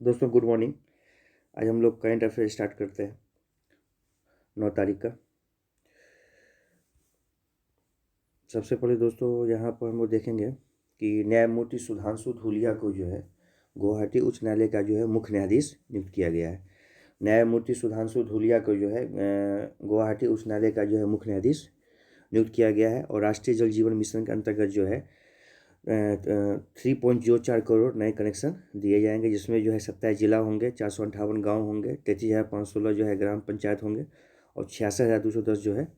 दोस्तों good morning. आज हम लोग करंट अफेयर स्टार्ट करते हैं 9 तारीख का। सबसे पहले दोस्तों यहाँ पर हम लोग देखेंगे कि न्यायमूर्ति सुधांशु धूलिया को जो है गुवाहाटी उच्च न्यायालय का जो है मुख्य न्यायाधीश नियुक्त किया गया है। न्यायमूर्ति सुधांशु धूलिया को जो है गुवाहाटी उच्च न्यायालय का जो है मुख्य न्यायाधीश नियुक्त किया गया है। और राष्ट्रीय जल जीवन मिशन के अंतर्गत जो है 3.04 करोड़ नए कनेक्शन दिए जाएंगे, जिसमें जो है 27 जिला होंगे, 458 गांव होंगे, 33,516 जो है ग्राम पंचायत होंगे और 66,210 जो है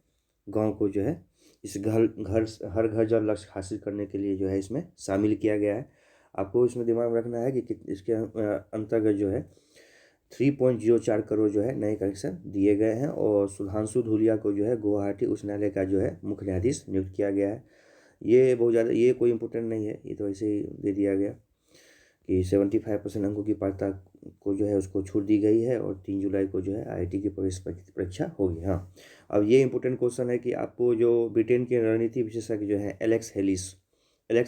गांव को जो है इस हर घर जल लक्ष्य हासिल करने के लिए जो है इसमें शामिल किया गया है। आपको इसमें दिमाग में रखना है कि इसके अंतर्गत जो है 3.04 करोड़ जो है नए कनेक्शन दिए गए हैं। और सुधांशु धूलिया को जो है गुवाहाटी उच्च न्यायालय का जो है मुख्य न्यायाधीश नियुक्त किया गया है। ये बहुत ज़्यादा ये कोई इम्पोर्टेंट नहीं है, ये तो ऐसे ही दे दिया गया कि 75% अंकों की पात्रता को जो है उसको छूट दी गई है और 3 जुलाई को जो है IIT की प्रवेश परीक्षा होगी। हाँ, अब ये इम्पोर्टेंट क्वेश्चन है कि आपको जो ब्रिटेन के रणनीति विशेषज्ञ जो है एलेक्स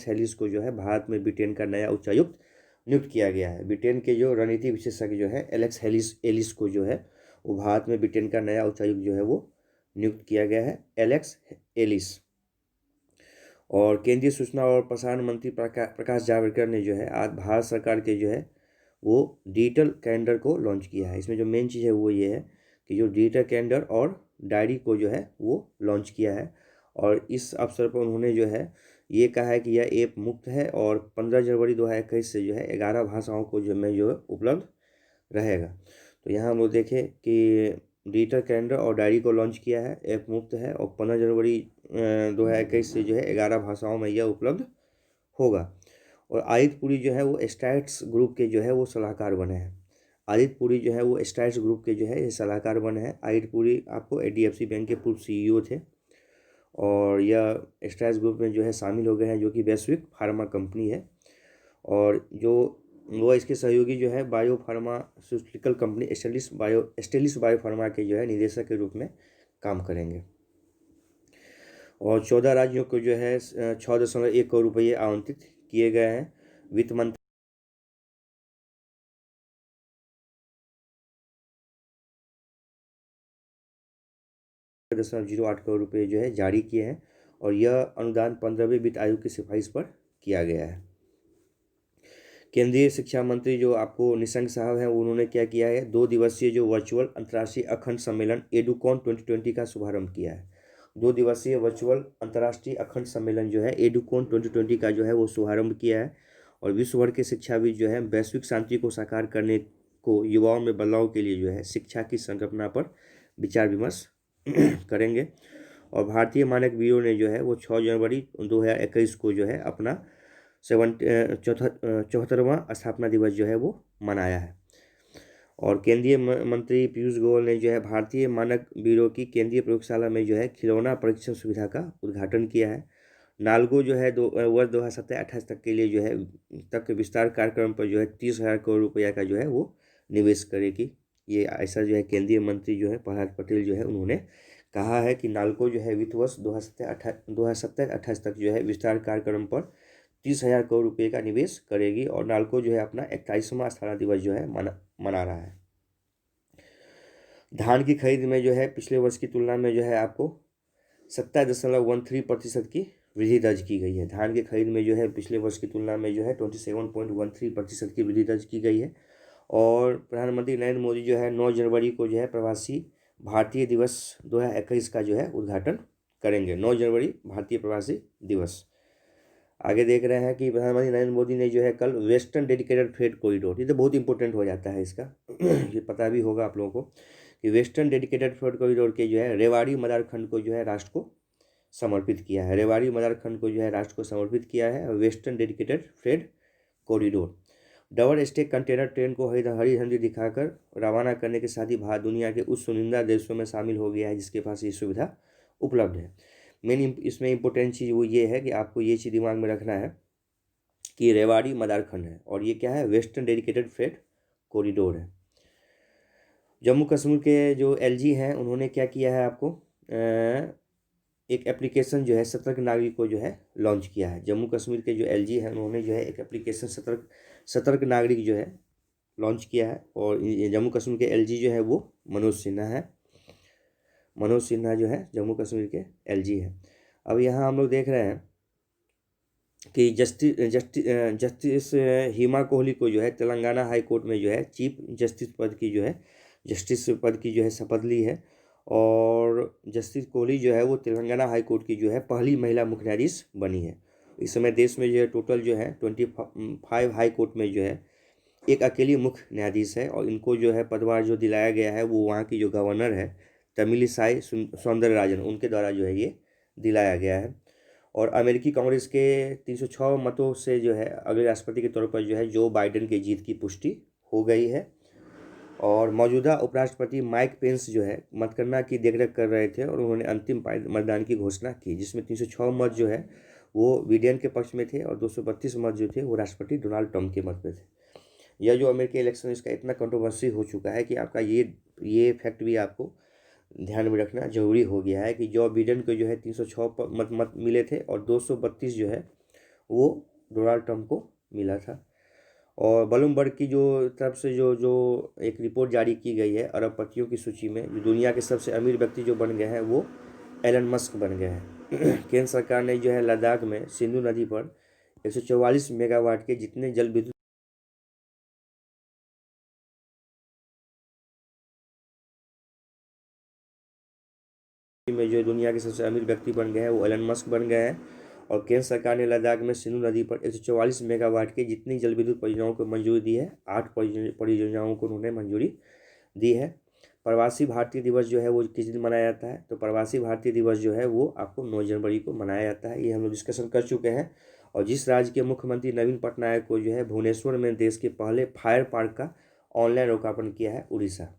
हेलिस को जो है भारत में ब्रिटेन का नया उच्चायुक्त नियुक्त किया गया है। ब्रिटेन के जो रणनीति विशेषज्ञ जो है एलेक्स एलिस को जो है वो भारत में ब्रिटेन का नया उच्चायुक्त जो है वो नियुक्त किया गया है, एलेक्स एलिस। और केंद्रीय सूचना और प्रसारण मंत्री प्रकाश जावड़ेकर ने जो है आज भारत सरकार के जो है वो डिजिटल कैलेंडर को लॉन्च किया है। इसमें जो मेन चीज़ है वो ये है कि जो डिजिटल कैलेंडर और डायरी को जो है वो लॉन्च किया है। और इस अवसर पर उन्होंने जो है ये कहा है कि यह ऐप मुफ्त है और 15 जनवरी 2021 से जो है 11 भाषाओं को जो में जो है उपलब्ध रहेगा। तो यहाँ हम लोग देखें कि डिजिटल कैलेंडर और डायरी को लॉन्च किया है, ऐप मुफ्त है और 15 जनवरी 2021 से जो है 11 भाषाओं में यह उपलब्ध होगा। और आदित्य पुरी जो है वो स्टाइट्स ग्रुप के जो है वो सलाहकार बने हैं। आदित्य पुरी जो है वो स्टाइट्स ग्रुप के जो है ये सलाहकार बने हैं। आदित्य पुरी आपको HDFC बैंक के पूर्व CEO थे और यह स्टाइट्स ग्रुप में जो है शामिल हो गए हैं, जो कि वैश्विक फार्मा कंपनी है। और जो वो इसके सहयोगी जो है biopharmaceutical company Stelis biopharma के जो है निदेशक के रूप में काम करेंगे। और 14 राज्यों को जो है 6.1 करोड़ रुपये आवंटित किए गए हैं। वित्त मंत्री 0.08 करोड़ रुपये जो है जारी किए हैं और यह अनुदान 15वें वित्त आयोग की सिफारिश पर किया गया है। केंद्रीय शिक्षा मंत्री जो आपको निशंक साहब हैं उन्होंने क्या किया है, 2 दिवसीय जो वर्चुअल अंतर्राष्ट्रीय अखंड सम्मेलन एडुकॉन 2020 का शुभारंभ किया है। 2 दिवसीय वर्चुअल अंतर्राष्ट्रीय अखंड सम्मेलन जो है एडुकॉन 2020 का जो है वो शुभारंभ किया है। और विश्व भर के शिक्षाविद जो है वैश्विक शांति को साकार करने को युवाओं में बदलाव के लिए जो है शिक्षा की संकल्पना पर विचार विमर्श करेंगे। और भारतीय मानक ब्यूरो ने जो है वो 6 जनवरी 2021 को जो है अपना 74वां स्थापना दिवस जो है वो मनाया है। और केंद्रीय मंत्री पीयूष गोयल ने जो है भारतीय मानक ब्यूरो की केंद्रीय प्रयोगशाला में जो है खिलौना परीक्षण सुविधा का उद्घाटन किया है। नालगो जो है वर्ष 2027-28 तक के लिए जो है तक विस्तार कार्यक्रम पर जो है 30,000 करोड़ रुपया का जो है वो निवेश करेगी। ये ऐसा जो है केंद्रीय मंत्री जो है प्रहलाद पटेल जो है उन्होंने कहा है कि नालको जो है वित्त वर्ष 2027-28 तक जो है विस्तार कार्यक्रम पर 30,000 करोड़ रुपये का निवेश करेगी। और नालको जो है अपना 41वां स्थापना दिवस जो है मना रहा है। धान की खरीद में जो है पिछले वर्ष की तुलना में जो है आपको 27.13% की वृद्धि दर्ज की गई है। धान की खरीद में जो है पिछले वर्ष की तुलना में जो है 27.13% की वृद्धि दर्ज की गई है। और प्रधानमंत्री नरेंद्र मोदी जो है 9 जनवरी को जो है प्रवासी भारतीय दिवस 2021 का जो है उद्घाटन करेंगे। 9 जनवरी भारतीय प्रवासी दिवस। आगे देख रहे हैं कि प्रधानमंत्री नरेंद्र मोदी ने जो है कल वेस्टर्न डेडिकेटेड फ्रेट कॉरिडोर, ये तो बहुत इंपॉर्टेंट हो जाता है इसका ये पता भी होगा आप लोगों को कि वेस्टर्न डेडिकेटेड फ्रेट कॉरिडोर के जो है रेवाड़ी मदार खंड को जो है राष्ट्र को समर्पित किया है। रेवाड़ी मदार खंड को जो है राष्ट्र को समर्पित किया है। Western dedicated freight corridor double stack container train को हरी झंडी दिखाकर रवाना करने के साथ ही भारत दुनिया के उस चुनिंदा देशों में शामिल हो गया है जिसके पास ये सुविधा उपलब्ध है। मेन इसमें इम्पोर्टेंट चीज़ वो ये है कि आपको ये चीज़ दिमाग में रखना है कि रेवाड़ी मदार खंड है और ये क्या है, वेस्टर्न डेडिकेटेड फ्रेट कॉरिडोर है। जम्मू कश्मीर के जो LG हैं उन्होंने क्या किया है, आपको एक एप्लीकेशन जो है सतर्क नागरिक को जो है लॉन्च किया है। जम्मू कश्मीर के जो LG हैं उन्होंने जो है एक एप्लीकेशन सतर्क नागरिक जो है लॉन्च किया है। और ये जम्मू कश्मीर के एलजी जो है वो मनोज सिन्हा है। मनोज सिन्हा जो है जम्मू कश्मीर के एलजी है। अब यहाँ हम लोग देख रहे हैं कि जस्टिस हिमा कोहली को जो है तेलंगाना हाई कोर्ट में जो है चीफ जस्टिस पद की जो है शपथ ली है। और जस्टिस कोहली जो है वो तेलंगाना हाई कोर्ट की जो है पहली महिला मुख्य न्यायाधीश बनी है। इस समय देश में जो है टोटल जो है 25 हाई कोर्ट में जो है एक अकेली मुख्य न्यायाधीश है। और इनको जो है पदभार जो दिलाया गया है वो वहाँ की जो गवर्नर है तमिलिसाई सौंदरराजन, उनके द्वारा जो है ये दिलाया गया है। और अमेरिकी कांग्रेस के 306 मतों से जो है अगले राष्ट्रपति के तौर पर जो है जो बाइडेन की जीत की पुष्टि हो गई है। और मौजूदा उपराष्ट्रपति माइक पेंस जो है मतगणना की देखरेख कर रहे थे और उन्होंने अंतिम मतदान की घोषणा की, जिसमें 306 मत जो है वो बाइडेन के पक्ष में थे और 232 मत जो थे वो राष्ट्रपति डोनाल्ड ट्रंप के मत में थे। यह जो अमेरिकी इलेक्शन इसका इतना कंट्रोवर्सी हो चुका है कि आपका ये फैक्ट भी आपको ध्यान में रखना जरूरी हो गया है कि जो बाइडेन को जो है 306 मत मिले थे और 232 जो है वो डोनाल्ड ट्रंप को मिला था। और ब्लूमबर्ग की जो तरफ से जो एक रिपोर्ट जारी की गई है अरबपतियों की सूची में जो दुनिया के सबसे अमीर व्यक्ति जो बन गए हैं वो एलन मस्क बन गए हैं। केंद्र सरकार ने जो है लद्दाख में सिंधु नदी पर 144 मेगावाट के जितने जल विद्युत में जो दुनिया के सबसे अमीर व्यक्ति बन गए हैं वो एलन मस्क बन गए हैं। और केंद्र सरकार ने लद्दाख में सिंधु नदी पर 144 मेगावाट की जितनी जल विद्युत परियोजनाओं को मंजूरी दी है, 8 परियोजनाओं को उन्होंने मंजूरी दी है। प्रवासी भारतीय दिवस जो है वो किस दिन मनाया जाता है, तो प्रवासी भारतीय दिवस जो है वो आपको 9 जनवरी को मनाया जाता है। ये हम लोग डिस्कशन कर चुके हैं। और जिस राज्य के मुख्यमंत्री नवीन पटनायक को जो है भुवनेश्वर में देश के पहले फायर पार्क का ऑनलाइन लोकार्पण किया है उड़ीसा।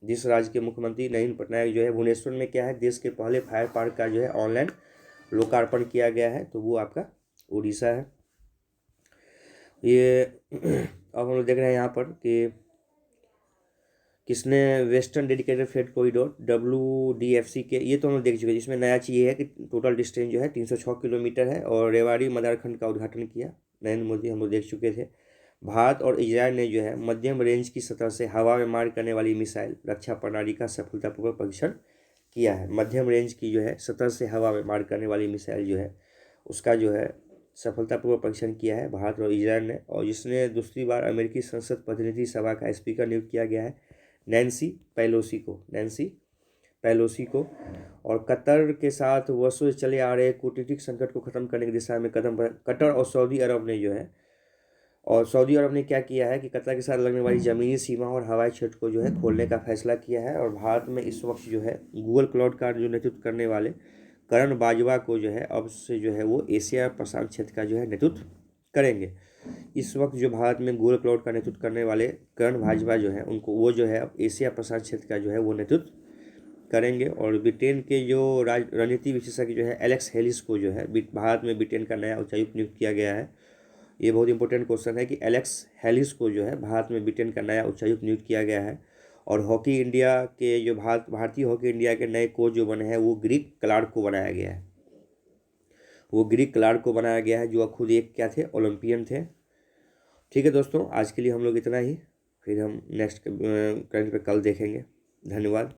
जिस राज्य के मुख्यमंत्री नवीन पटनायक जो है भुवनेश्वर में क्या है देश के पहले फायर पार्क का जो है ऑनलाइन लोकार्पण किया गया है, तो वो आपका उड़ीसा है। ये अब हम लोग देख रहे हैं यहाँ पर कि किसने western dedicated freight corridor WDFC के, ये तो हम लोग देख चुके हैं। जिसमें नया चीज़ ये है कि टोटल डिस्टेंस जो है 306 किलोमीटर है और रेवाड़ी मदारखंड का उद्घाटन किया नरेंद्र मोदी, हम लोग देख चुके थे। भारत और इजरायल ने जो है मध्यम रेंज की सतह से हवा में मार करने वाली मिसाइल रक्षा प्रणाली का सफलतापूर्वक परीक्षण किया है। मध्यम रेंज की जो है सतह से हवा में मार करने वाली मिसाइल जो है उसका जो है सफलतापूर्वक परीक्षण किया है भारत और इजरायल ने। और जिसने दूसरी बार अमेरिकी संसद प्रतिनिधि सभा का स्पीकर नियुक्त किया गया है नैन्सी पेलोसी को। और कतर के साथ वर्षों से चले आ रहे कूटनीतिक संकट को खत्म करने की दिशा में कदम कतर और सऊदी अरब ने जो है सऊदी अरब ने क्या किया है कि कतर के साथ लगने वाली ज़मीनी सीमा और हवाई क्षेत्र को जो है खोलने का फैसला किया है। और भारत में इस वक्त जो है गूगल क्लाउड का जो नेतृत्व करने वाले करण बाजवा को जो है अब से जो है वो एशिया प्रशांत क्षेत्र का जो है नेतृत्व करेंगे। इस वक्त जो भारत में गूगल क्लाउड का नेतृत्व करने वाले करण बाजवा जो है उनको वो जो है अब एशिया प्रशांत क्षेत्र का जो है वो नेतृत्व करेंगे। और ब्रिटेन के जो रणनीति विशेषज्ञ जो है एलेक्स हेलिस को जो है भारत में ब्रिटेन का नया उच्चायुक्त नियुक्त किया गया है। ये बहुत इंपॉर्टेंट क्वेश्चन है कि एलेक्स हेलिस को जो है भारत में ब्रिटेन का नया उच्चायुक्त नियुक्त किया गया है। और हॉकी इंडिया के जो भारतीय हॉकी इंडिया के नए कोच जो बने हैं वो ग्रीक क्लार्क को बनाया गया है, जो खुद एक क्या थे, ओलंपियन थे। ठीक है दोस्तों, आज के लिए हम लोग इतना ही, फिर हम नेक्स्ट करंट पे कल देखेंगे। धन्यवाद।